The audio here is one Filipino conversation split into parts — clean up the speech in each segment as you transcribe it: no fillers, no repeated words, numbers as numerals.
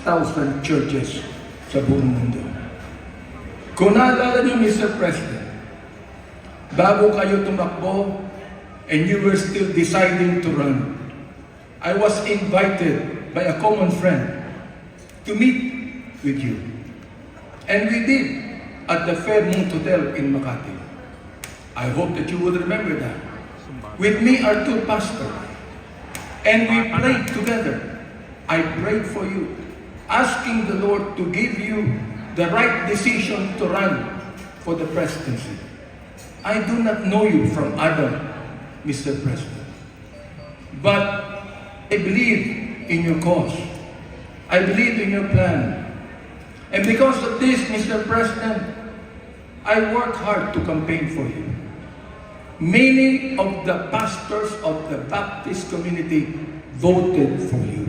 6,000 churches sa buong mundo. Kung naalala niyo, Mr. President, bago kayo tumakbo and you were still deciding to run, I was invited by a common friend to meet with you. And we did at the Fairmont Hotel in Makati. I hope that you would remember that. With me are two pastors. And we prayed together. I prayed for you, asking the Lord to give you the right decision to run for the presidency. I do not know you from Adam, Mr. President. But I believe in your cause. I believe in your plan. And because of this, Mr. President, I work hard to campaign for you. Many of the pastors of the Baptist community voted for you.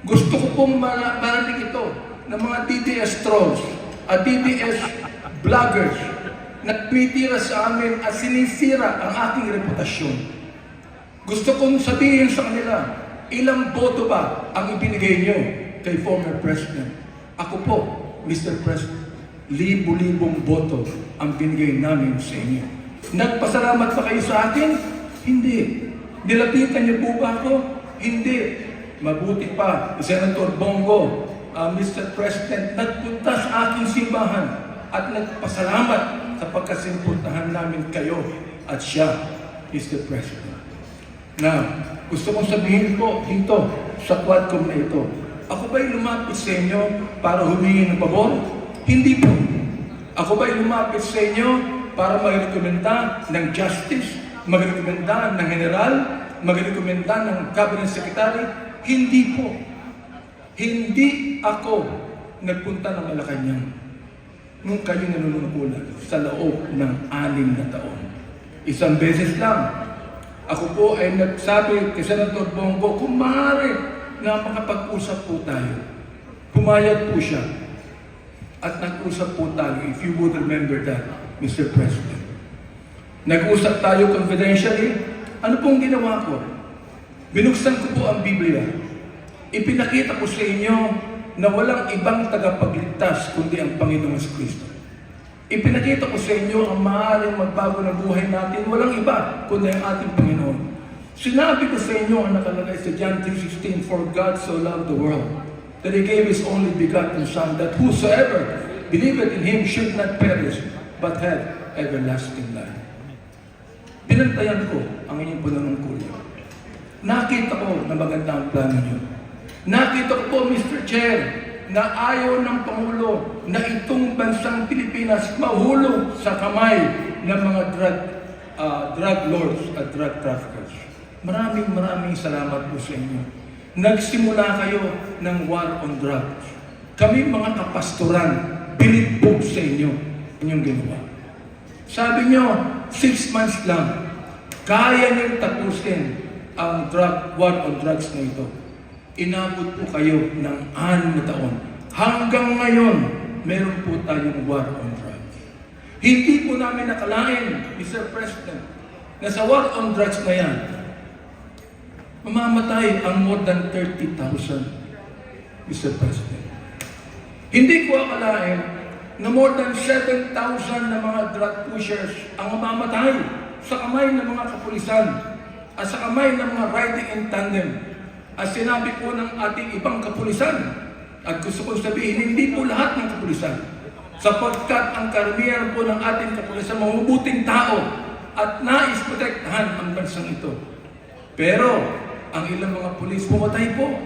Gusto ko pong marinig ito ng mga DDS trolls at DDS vloggers na tumitira sa amin at sinisira ang aking reputasyon. Gusto kong sabihin sa kanila, ilang boto ba ang ibinigay nyo kay former President? Ako po, Mr. President, libo-libong boto ang binigay namin sa inyo. Nagpasalamat pa kayo sa akin? Hindi. Nilapitan niyo po ba ako? Hindi. Mabuti pa, Senator Bongo, Mr. President, nagpunta sa aking simbahan at nagpasalamat sa pagkasimpultahan namin kayo at siya, Mr. President. Now, gusto kong sabihin po dito sa Quadcom na ito, ako ba'y lumapit sa inyo para humingi ng pabor? Hindi po. Ako ba'y lumapit sa inyo para magrekomenda ng justice, magrekomenda ng general, magrekomenda ng cabinet secretary? Hindi po. Hindi ako nagpunta ng Malacanang nung kayo nanunungkulan sa loob ng 6 na taon. Isang beses lang. Ako po ay nagsabi kay Senator Bongo, kung maaari na makapag-usap po tayo. Pumayag po siya. At nag-usap po tayo, if you would remember that, Mr. President. Nag-usap tayo confidentially. Ano pong ginawa ko? Binuksan ko po ang Biblia. Ipinakita ko sa inyo na walang ibang tagapagligtas kundi ang Panginoong Kristo. Ipinakita ko sa inyo ang maaaring magbago ng buhay natin. Walang iba kundi ang ating Panginoon. Sinabi ko sa inyo ang nakalagay sa John 3:16, for God so loved the world that He gave His only begotten Son, that whosoever believeth in Him should not perish, but have everlasting life. Pinantayan ko ang inyong panunungkulan. Nakita ko na maganda ang plano niyo. Nakita ko po, Mr. Chair, na ayaw ng Pangulo na itong bansang Pilipinas mahulog sa kamay ng mga drug lords at drug traffickers. Maraming salamat po sa inyo. Nagsimula kayo ng war on drugs. Kami mga kapastoran, binitbog sa inyo inyong ginawa. Sabi nyo, 6 months lang, kaya niyong tapusin ang war on drugs na ito. Inabot po kayo ng 6 na taon. Hanggang ngayon, meron po tayong war on drugs. Hindi po namin nakalain, Mr. President, na sa war on drugs na yan, mamamatay ang more than 30,000, Mr. President. Hindi ko akalain na more than 7,000 na mga drug pushers ang mamamatay sa kamay ng mga kapulisan at sa kamay ng mga riding in tandem. At sinabi po ng ating ibang kapulisan, at gusto kong sabihin, hindi po lahat ng kapulisan, sapagkat ang karamihan po ng ating kapulisan mabubuting tao at nais protektahan ang bansang ito. Pero ang ilang mga pulis pumatay po.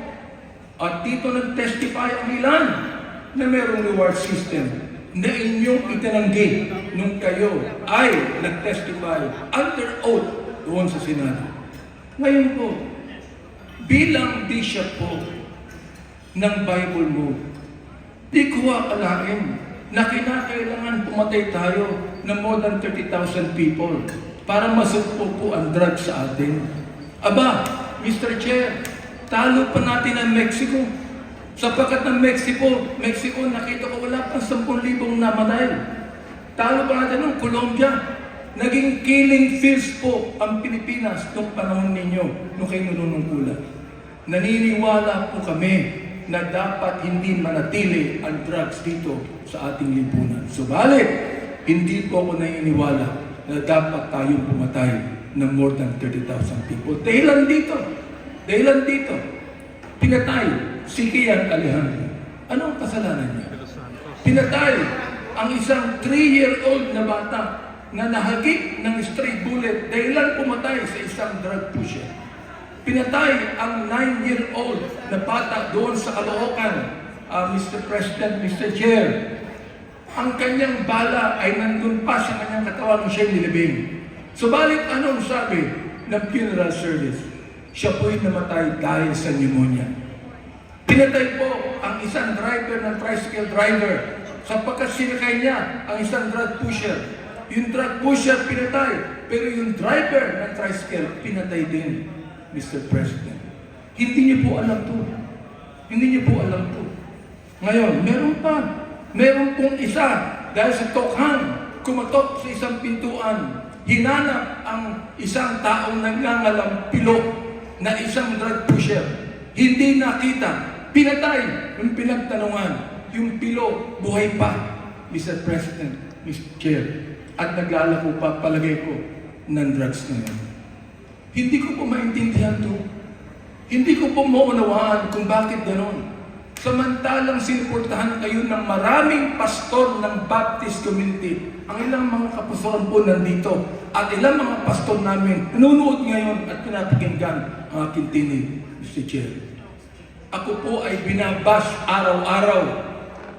At dito nag-testify ang ilan na mayroong reward system na inyong itinanggi nung kayo ay nag-testify under oath doon sa Senado. Ngayon po, bilang bishop po ng Bible Move, di ko akalain na kinakailangan pumatay tayo ng more than 30,000 people para masugpo po ang drugs sa atin. Aba, Mr. Chair, talo pa natin ang Mexico. Sapagkat ng Mexico, nakita ko wala pang 10,000 namatay. Talo pa natin ng Colombia. Naging killing fields po ang Pilipinas noong panahon ninyo, nung kayo nanunungkulan. Naniniwala po kami na dapat hindi manatili ang drugs dito sa ating lipunan. Subalit, hindi po ako naniniwala na dapat tayong pumatay ng more than 30,000 people. Dahilan dito, pinatay si Kian Alejandro. Anong kasalanan niya? Pinatay ang isang 3-year-old na bata na nahagip ng stray bullet dahilan pumatay sa isang drug pusher. Pinatay ang 9-year-old na bata doon sa Caloocan, Mr. President, Mr. Chair. Ang kanyang bala ay nandun pa sa kanyang katawan nung siya'y nilibing. Subalit anong sabi ng funeral service? Siya po'y namatay dahil sa pneumonia. Pinatay po ang isang driver ng tricycle driver sapagkat sinakay niya ang isang drug pusher. Yung drug pusher pinatay, pero yung driver ng tricycle pinatay din, Mr. President. Hindi niyo po alam to. Ngayon, meron pong isa dahil sa tokhang kumatok sa isang pintuan, hinanap ang isang taong nangangalang-pilo na isang drug pusher. Hindi nakita. Pinatay yung pinagtanungan. Yung pilo, buhay pa, Mr. President, Mr. Chair. At naglalako pa, palagay ko, ng drugs na yun. Hindi ko po maintindihan to. Hindi ko po maunawaan kung bakit gano'n. Samantalang sinuportahan kayo ng maraming pastor ng Baptist community. Ang ilang mga kapastoran po nandito. At ilang mga pastor namin nanonood ngayon at pinapakinggan ang aking tinig, Mr. Chair. Ako po ay binabash araw-araw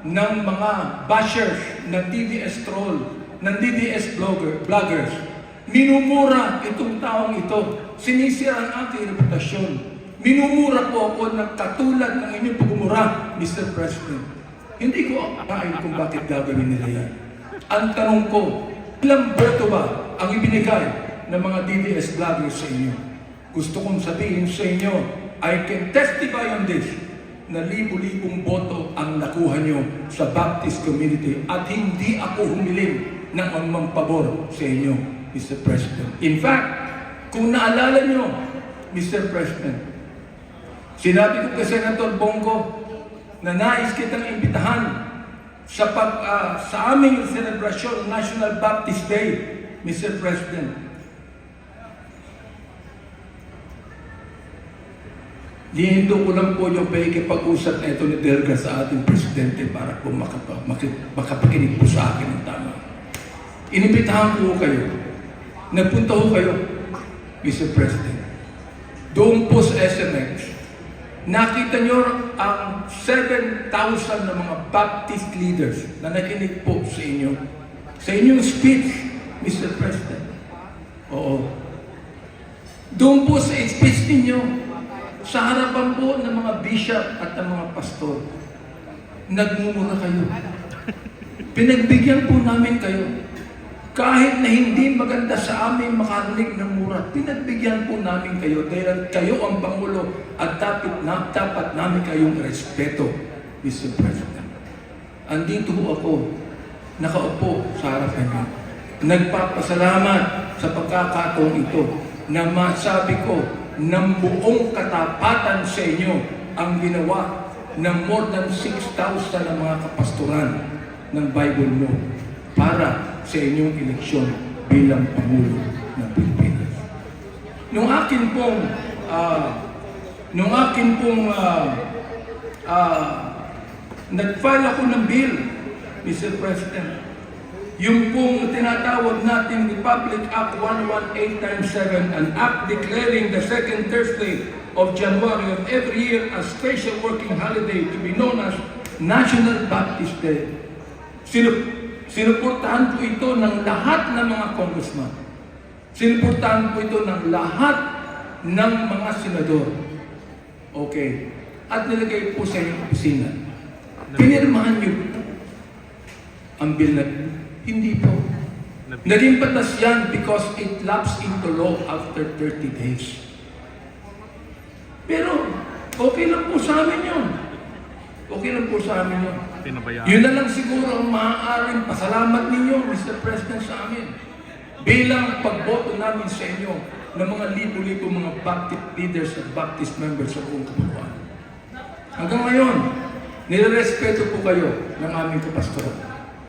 ng mga bashers ng DDS troll, ng DDS vloggers. Minumura itong taong ito. Sinisira ang aking reputasyon. Minumura po ako ng katulad ng inyong pagmumura, Mr. President. Hindi ko akain kung bakit gagawin nila yan. Ang tanong ko, ilang boto ba ang ibinigay ng mga DDS vloggers sa inyo? Gusto kong sabihin sa inyo, I can testify on this, na libo-libong boto ang nakuha nyo sa Baptist community at hindi ako humiling ng anumang pabor sa inyo, Mr. President. In fact, kung naalala nyo, Mr. President, sinabi ko kay Senator Bongo na nais kitang imbitahan sa aming selebrasyon National Baptist Day, Mr. President. Hihindo ko lang po yung pakikipag-usap na ito ni Delga sa ating Presidente para po makapakinig po sa akin ng tama. Inibitahan ko kayo. Nagpunta ko kayo, Mr. President. Doon po sa SMX, nakita nyo ang 7,000 na mga Baptist leaders na nakinig po sa inyo. Sa inyong speech, Mr. President. Oo. Doon po sa speech ninyo, sa harapan po ng mga bishop at ng mga pastor, nagmumura kayo. Pinagbigyan po namin kayo. Kahit na hindi maganda sa amin makarinig ng mura, pinagbigyan po namin kayo dahil kayo ang Pangulo at dapat namin kayong respeto, Mr. President. Andito po ako, nakaupo sa harapan niyo. Nagpapasalamat sa pagkakataong ito na masabi ko ng buong katapatan sa inyo ang ginawa ng more than 6,000 na mga kapastoran ng Bible mo para sa inyong eleksyon bilang Pangulo ng Pilipinas. Nung akin pong nag-file ako ng bill, Mr. President, yung pong tinatawag natin Republic Act 118x7, an act declaring the second Thursday of January of every year as special working holiday to be known as National Baptist Day. Sinuportahan po ito ng lahat ng mga congressman. Sinuportahan po ito ng lahat ng mga senador. Okay. At nilagay po sa inyong opisina. Pinirmahan niyo ang bill na hindi po. Naging batas yan because it lapsed into law after 30 days. Pero, okay lang po sa amin yun. Okay lang po sa amin yun. Yun na lang siguro ang maaaring pasalamat ninyo, Mr. President, sa amin. Bilang pagboto namin sa inyo ng mga libo-libo mga Baptist leaders at Baptist members sa buong kapuluan. Hanggang ngayon, nirerespeto po kayo ng aming kapastoran.